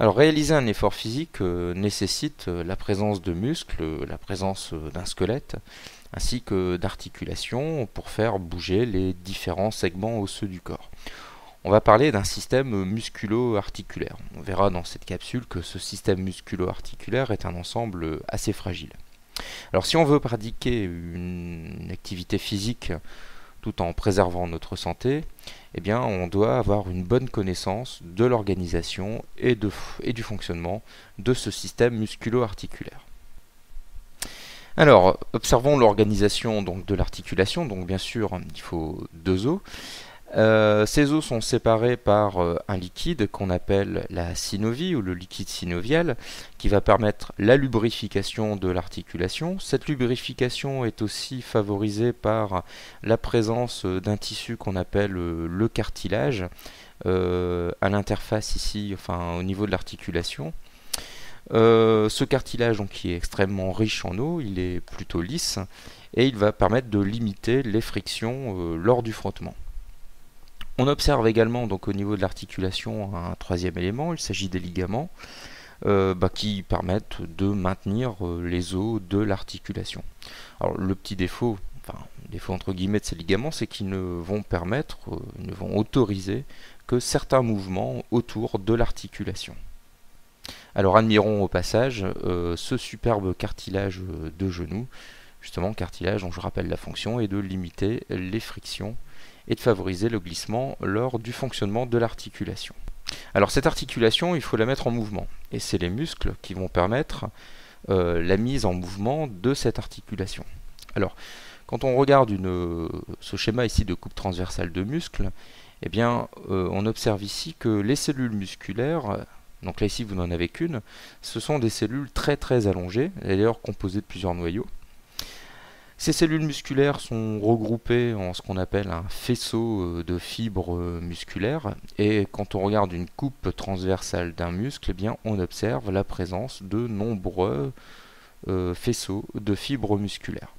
Alors réaliser un effort physique nécessite la présence de muscles, la présence d'un squelette, ainsi que d'articulations pour faire bouger les différents segments osseux du corps. On va parler d'un système musculo-articulaire. On verra dans cette capsule que ce système musculo-articulaire est un ensemble assez fragile. Alors si on veut pratiquer une activité physique tout en préservant notre santé, eh bien, on doit avoir une bonne connaissance de l'organisation et du fonctionnement de ce système musculo-articulaire. Alors, observons l'organisation donc de l'articulation. Donc, bien sûr, il faut deux os. Ces os sont séparés par un liquide qu'on appelle la synovie ou le liquide synovial qui va permettre la lubrification de l'articulation. Cette lubrification est aussi favorisée par la présence d'un tissu qu'on appelle le cartilage à l'interface ici, enfin au niveau de l'articulation. Ce cartilage donc, qui est extrêmement riche en eau, il est plutôt lisse et il va permettre de limiter les frictions lors du frottement. On observe également donc au niveau de l'articulation un troisième élément, il s'agit des ligaments qui permettent de maintenir les os de l'articulation. Alors le petit défaut, défaut entre guillemets de ces ligaments, c'est qu'ils ne vont permettre, ne vont autoriser que certains mouvements autour de l'articulation. Alors admirons au passage ce superbe cartilage de genou, justement cartilage dont je rappelle la fonction est de limiter les frictions et de favoriser le glissement lors du fonctionnement de l'articulation. Alors cette articulation, il faut la mettre en mouvement, et c'est les muscles qui vont permettre la mise en mouvement de cette articulation. Alors, quand on regarde ce schéma ici de coupe transversale de muscles, eh bien, on observe ici que les cellules musculaires, donc là ici vous n'en avez qu'une, ce sont des cellules très très allongées, d'ailleurs composées de plusieurs noyaux. Ces cellules musculaires sont regroupées en ce qu'on appelle un faisceau de fibres musculaires et quand on regarde une coupe transversale d'un muscle, eh bien, on observe la présence de nombreux faisceaux de fibres musculaires.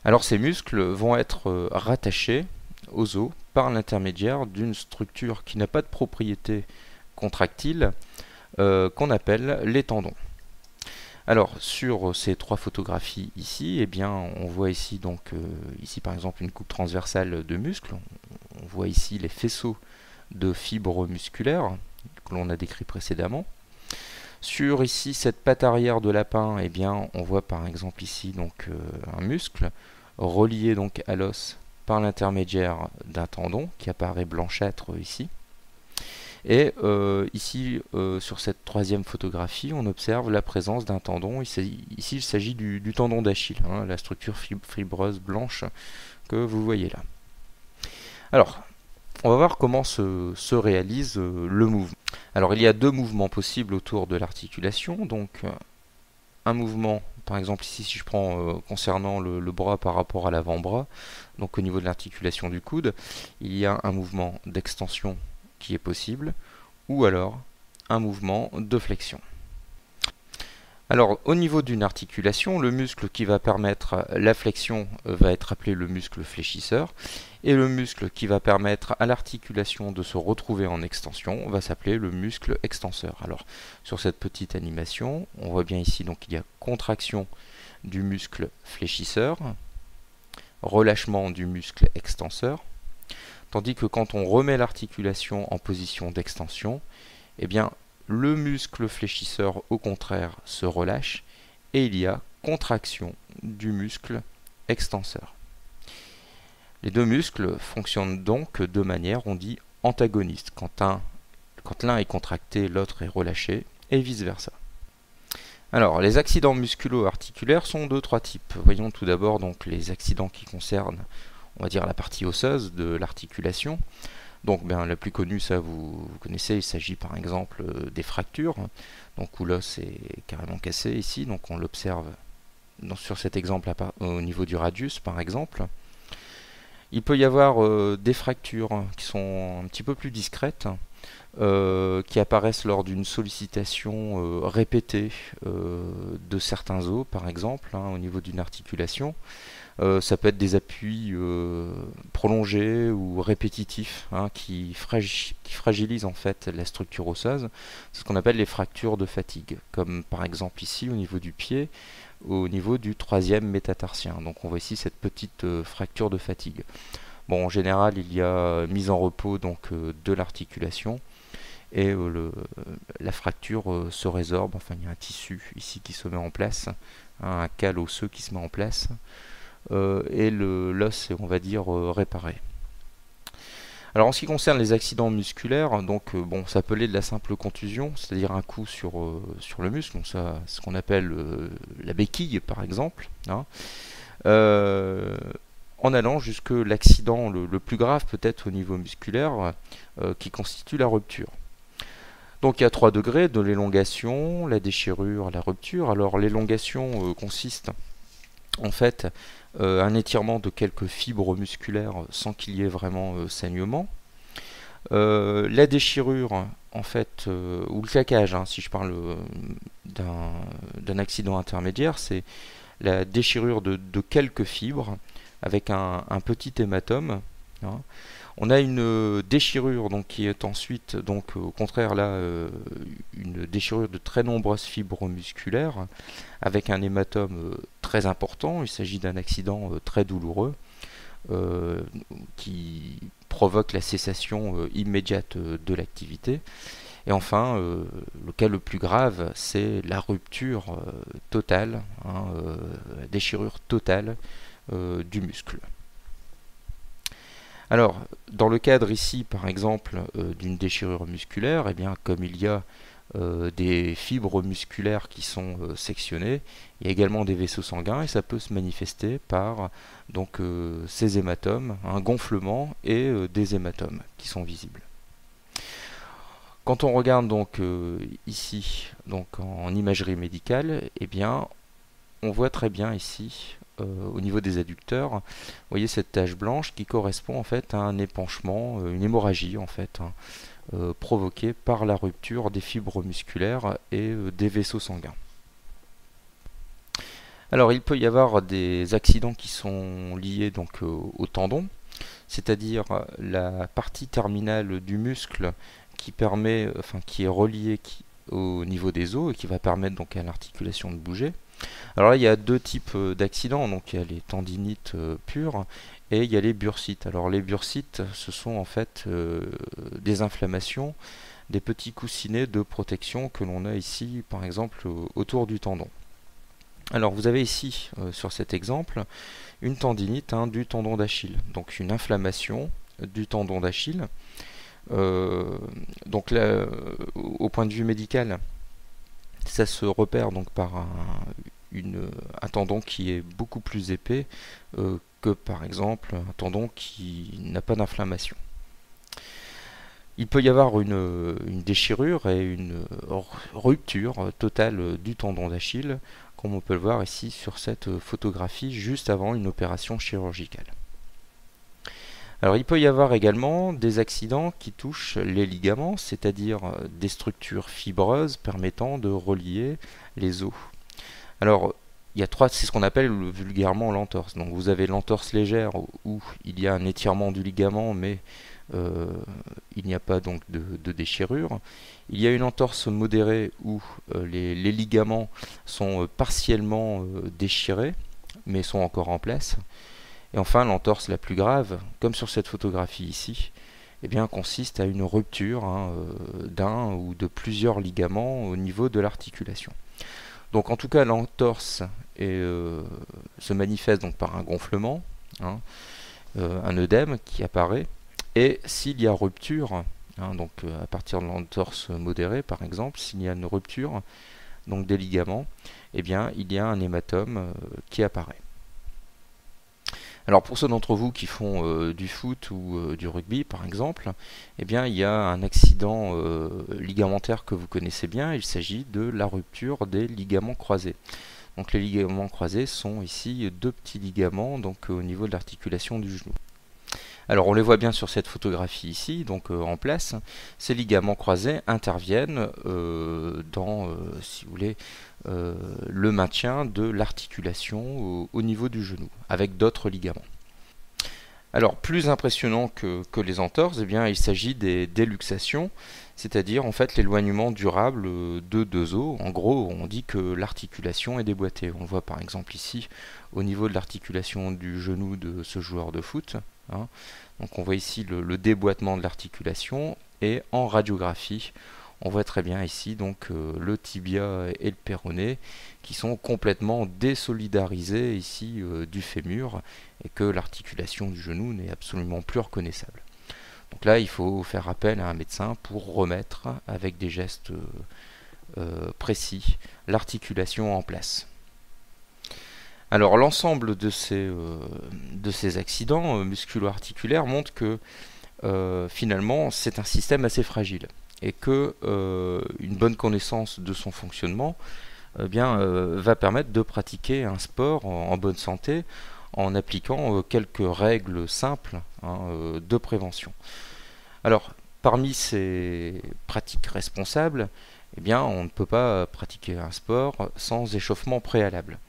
Alors ces muscles vont être rattachés aux os par l'intermédiaire d'une structure qui n'a pas de propriété contractile qu'on appelle les tendons. Alors sur ces trois photographies ici, eh bien, on voit ici donc ici par exemple une coupe transversale de muscles. On voit ici les faisceaux de fibres musculaires que l'on a décrit précédemment. Sur ici cette patte arrière de lapin, eh bien, on voit par exemple ici donc un muscle relié donc à l'os par l'intermédiaire d'un tendon qui apparaît blanchâtre ici. Et ici, sur cette troisième photographie, on observe la présence d'un tendon. Ici, il s'agit du tendon d'Achille, hein, la structure fibreuse blanche que vous voyez là. Alors, on va voir comment se réalise le mouvement. Alors, il y a deux mouvements possibles autour de l'articulation. Donc, un mouvement, par exemple ici, si je prends concernant le bras par rapport à l'avant-bras, donc au niveau de l'articulation du coude, il y a un mouvement d'extension qui est possible, ou alors un mouvement de flexion. Alors au niveau d'une articulation, le muscle qui va permettre la flexion va être appelé le muscle fléchisseur, et le muscle qui va permettre à l'articulation de se retrouver en extension va s'appeler le muscle extenseur. Alors sur cette petite animation, on voit bien ici donc il y a contraction du muscle fléchisseur, relâchement du muscle extenseur, tandis que quand on remet l'articulation en position d'extension, eh bien, le muscle fléchisseur, au contraire, se relâche et il y a contraction du muscle extenseur. Les deux muscles fonctionnent donc de manière, on dit, antagoniste. Quand l'un est contracté, l'autre est relâché et vice-versa. Alors, les accidents musculo-articulaires sont de trois types. Voyons tout d'abord donc les accidents qui concernent, on va dire, la partie osseuse de l'articulation. Donc la plus connue, ça vous connaissez, il s'agit par exemple des fractures, donc où l'os est carrément cassé ici, donc on l'observe sur cet exemple au niveau du radius par exemple. Il peut y avoir des fractures qui sont un petit peu plus discrètes, qui apparaissent lors d'une sollicitation répétée de certains os par exemple, au niveau d'une articulation. Ça peut être des appuis prolongés ou répétitifs, hein, qui fragilisent en fait la structure osseuse. C'est ce qu'on appelle les fractures de fatigue, comme par exemple ici au niveau du pied, au niveau du troisième métatarsien. Donc on voit ici cette petite fracture de fatigue. Bon, en général, il y a mise en repos donc de l'articulation et la fracture se résorbe. Enfin, il y a un tissu ici qui se met en place, hein, un cal osseux qui se met en place, et l'os est, on va dire, réparé. Alors en ce qui concerne les accidents musculaires, donc bon, ça peut aller de la simple contusion, c'est-à-dire un coup sur le muscle, donc ça, ce qu'on appelle la béquille par exemple, hein, en allant jusque l'accident le plus grave peut-être au niveau musculaire, qui constitue la rupture. Donc il y a 3 degrés de l'élongation, la déchirure, la rupture. Alors l'élongation consiste en fait un étirement de quelques fibres musculaires sans qu'il y ait vraiment saignement. La déchirure, en fait, ou le claquage, hein, si je parle d'un accident intermédiaire, c'est la déchirure de quelques fibres avec un petit hématome, hein. On a une déchirure donc, qui est ensuite, donc, au contraire là, une déchirure de très nombreuses fibres musculaires avec un hématome très important. Il s'agit d'un accident très douloureux qui provoque la cessation immédiate de l'activité. Et enfin, le cas le plus grave, c'est la rupture totale, hein, déchirure totale du muscle. Alors, dans le cadre ici, par exemple, d'une déchirure musculaire, eh bien, comme il y a des fibres musculaires qui sont sectionnées, il y a également des vaisseaux sanguins et ça peut se manifester par donc, ces hématomes, un gonflement et des hématomes qui sont visibles. Quand on regarde donc ici, donc en imagerie médicale, eh bien, on voit très bien ici, au niveau des adducteurs, vous voyez cette tache blanche qui correspond en fait à un épanchement, une hémorragie en fait, hein, provoquée par la rupture des fibres musculaires et des vaisseaux sanguins. Alors il peut y avoir des accidents qui sont liés donc au tendon, c'est-à-dire la partie terminale du muscle qui permet, enfin qui est reliée au niveau des os et qui va permettre donc à l'articulation de bouger. Alors là, il y a 2 types d'accidents, donc il y a les tendinites pures et il y a les bursites. Alors les bursites, ce sont en fait des inflammations, des petits coussinets de protection que l'on a ici, par exemple, autour du tendon. Alors vous avez ici, sur cet exemple, une tendinite, hein, du tendon d'Achille, donc une inflammation du tendon d'Achille. Donc là, au point de vue médical, ça se repère donc par un tendon qui est beaucoup plus épais que par exemple un tendon qui n'a pas d'inflammation. Il peut y avoir une déchirure et une rupture totale du tendon d'Achille, comme on peut le voir ici sur cette photographie juste avant une opération chirurgicale. Alors il peut y avoir également des accidents qui touchent les ligaments, c'est-à-dire des structures fibreuses permettant de relier les os. Alors il y a 3, c'est ce qu'on appelle vulgairement l'entorse. Donc vous avez l'entorse légère où il y a un étirement du ligament mais il n'y a pas donc de déchirure. Il y a une entorse modérée où les ligaments sont partiellement déchirés mais sont encore en place. Et enfin, l'entorse la plus grave, comme sur cette photographie ici, eh bien, consiste à une rupture, hein, d'un ou de plusieurs ligaments au niveau de l'articulation. Donc en tout cas, l'entorse se manifeste donc par un gonflement, hein, un œdème qui apparaît, et s'il y a rupture, hein, donc à partir de l'entorse modérée par exemple, s'il y a une rupture donc des ligaments, eh bien, il y a un hématome qui apparaît. Alors pour ceux d'entre vous qui font du foot ou du rugby par exemple, eh bien il y a un accident ligamentaire que vous connaissez bien, il s'agit de la rupture des ligaments croisés. Donc les ligaments croisés sont ici 2 petits ligaments donc au niveau de l'articulation du genou. Alors on les voit bien sur cette photographie ici, donc en place. Ces ligaments croisés interviennent dans, si vous voulez, le maintien de l'articulation au niveau du genou, avec d'autres ligaments. Alors, plus impressionnant que les entorses, eh bien, il s'agit des déluxations, c'est-à-dire en fait l'éloignement durable de deux os. En gros, on dit que l'articulation est déboîtée. On le voit par exemple ici au niveau de l'articulation du genou de ce joueur de foot, hein. Donc on voit ici le déboîtement de l'articulation, et en radiographie, on voit très bien ici donc le tibia et le péroné qui sont complètement désolidarisés ici du fémur, et que l'articulation du genou n'est absolument plus reconnaissable. Donc là, il faut faire appel à un médecin pour remettre, avec des gestes précis, l'articulation en place. Alors l'ensemble de ces accidents musculo-articulaires montre que finalement c'est un système assez fragile, et que une bonne connaissance de son fonctionnement va permettre de pratiquer un sport en bonne santé, en appliquant quelques règles simples, hein, de prévention. Alors, parmi ces pratiques responsables, eh bien, on ne peut pas pratiquer un sport sans échauffement préalable.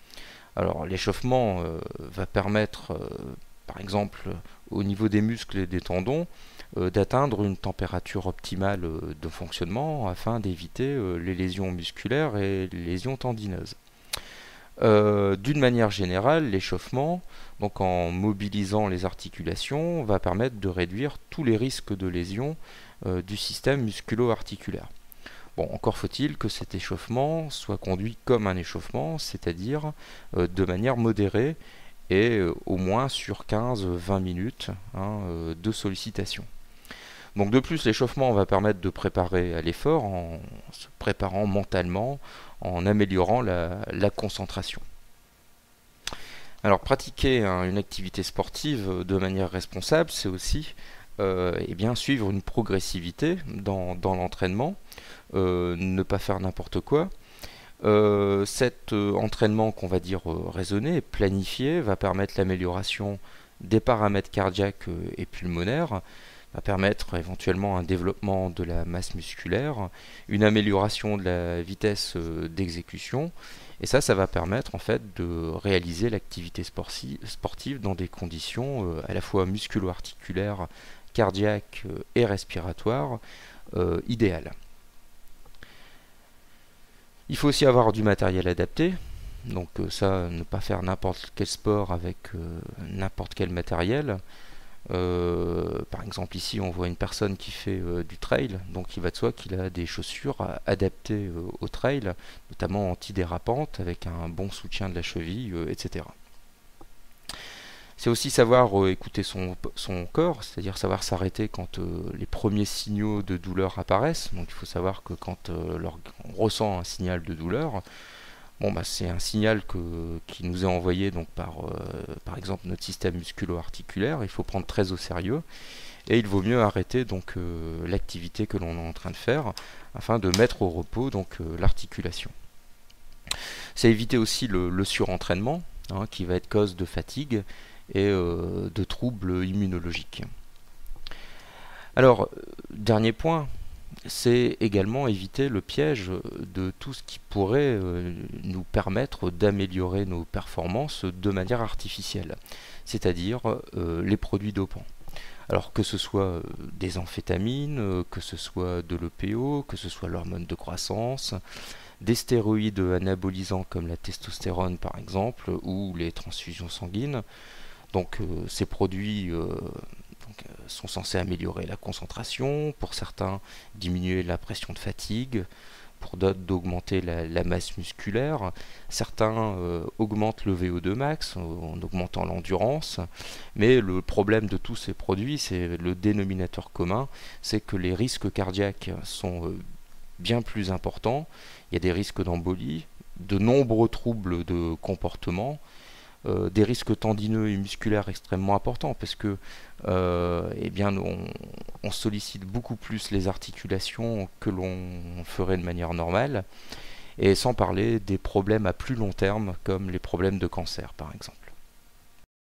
Alors, l'échauffement va permettre, par exemple, au niveau des muscles et des tendons, d'atteindre une température optimale de fonctionnement afin d'éviter les lésions musculaires et les lésions tendineuses. D'une manière générale, l'échauffement, donc en mobilisant les articulations, va permettre de réduire tous les risques de lésions du système musculo-articulaire. Bon, encore faut-il que cet échauffement soit conduit comme un échauffement, c'est-à-dire de manière modérée, et au moins sur 15-20 minutes, hein, de sollicitation. Donc de plus, l'échauffement va permettre de préparer à l'effort en se préparant mentalement, en améliorant la concentration. Alors pratiquer une activité sportive de manière responsable, c'est aussi suivre une progressivité dans l'entraînement, ne pas faire n'importe quoi. Cet entraînement qu'on va dire raisonné et planifié va permettre l'amélioration des paramètres cardiaques et pulmonaires, va permettre éventuellement un développement de la masse musculaire, une amélioration de la vitesse d'exécution, et ça va permettre en fait de réaliser l'activité sportive dans des conditions à la fois musculo-articulaires, cardiaques et respiratoires idéales. Il faut aussi avoir du matériel adapté, donc ne pas faire n'importe quel sport avec n'importe quel matériel. Par exemple ici on voit une personne qui fait du trail, donc il va de soi qu'il a des chaussures adaptées au trail, notamment antidérapantes, avec un bon soutien de la cheville, etc. C'est aussi savoir écouter son corps, c'est-à-dire savoir s'arrêter quand les premiers signaux de douleur apparaissent. Donc il faut savoir que quand on ressent un signal de douleur, c'est un signal qui nous est envoyé donc par exemple notre système musculo-articulaire. Il faut prendre très au sérieux, et il vaut mieux arrêter donc l'activité que l'on est en train de faire afin de mettre au repos donc l'articulation. C'est éviter aussi le surentraînement, hein, qui va être cause de fatigue et de troubles immunologiques. Alors, dernier point, c'est également éviter le piège de tout ce qui pourrait nous permettre d'améliorer nos performances de manière artificielle, c'est-à-dire les produits dopants. Alors que ce soit des amphétamines, que ce soit de l'EPO, que ce soit l'hormone de croissance, des stéroïdes anabolisants comme la testostérone par exemple, ou les transfusions sanguines. Donc ces produits sont censés améliorer la concentration, pour certains diminuer la pression de fatigue, pour d'autres d'augmenter la masse musculaire. Certains augmentent le VO2 max en augmentant l'endurance, mais le problème de tous ces produits, c'est le dénominateur commun, c'est que les risques cardiaques sont bien plus importants. Il y a des risques d'embolie, de nombreux troubles de comportement, des risques tendineux et musculaires extrêmement importants, parce que on sollicite beaucoup plus les articulations que l'on ferait de manière normale, et sans parler des problèmes à plus long terme comme les problèmes de cancer par exemple.